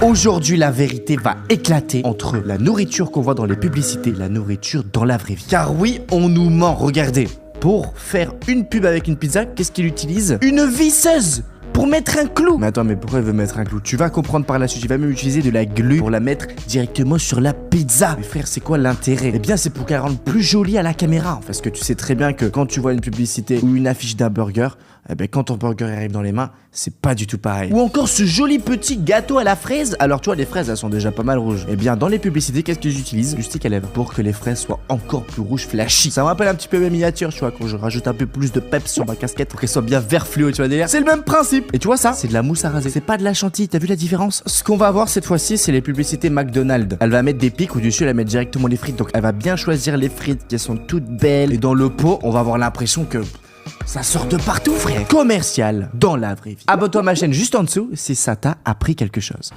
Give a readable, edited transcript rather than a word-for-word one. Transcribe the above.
Aujourd'hui, la vérité va éclater entre la nourriture qu'on voit dans les publicités et la nourriture dans la vraie vie. Car oui, on nous ment, regardez. Pour faire une pub avec une pizza, qu'est-ce qu'il utilise? Une visseuse pour mettre un clou. Mais attends, mais pourquoi il veut mettre un clou? Tu vas comprendre par la suite. Il va même utiliser de la glu pour la mettre directement sur la pizza. Mais frère, c'est quoi l'intérêt? Eh bien, c'est pour qu'elle rende plus jolie à la caméra. Parce que tu sais très bien que quand tu vois une publicité ou une affiche d'un burger, eh ben, quand ton burger arrive dans les mains, c'est pas du tout pareil. Ou encore ce joli petit gâteau à la fraise. Alors tu vois, les fraises, elles sont déjà pas mal rouges. Eh bien, dans les publicités, qu'est-ce qu'ils utilisent? Du stick à lèvres pour que les fraises soient encore plus rouges, flashy. Ça me rappelle un petit peu mes miniatures, tu vois, quand je rajoute un peu plus de peps sur ma casquette pour qu'elle soit bien vert fluo, tu vois, délire. C'est le même principe. Et tu vois ça, c'est de la mousse à raser. C'est pas de la chantilly, t'as vu la différence? Ce qu'on va voir cette fois-ci, c'est les publicités McDonald's. Elle va mettre des pics au-dessus, elle va mettre directement les frites. Donc elle va bien choisir les frites qui sont toutes belles. Et dans le pot, on va avoir l'impression que ça sort de partout, frère. Commercial dans la vraie vie. Abonne-toi à ma chaîne juste en dessous si ça t'a appris quelque chose.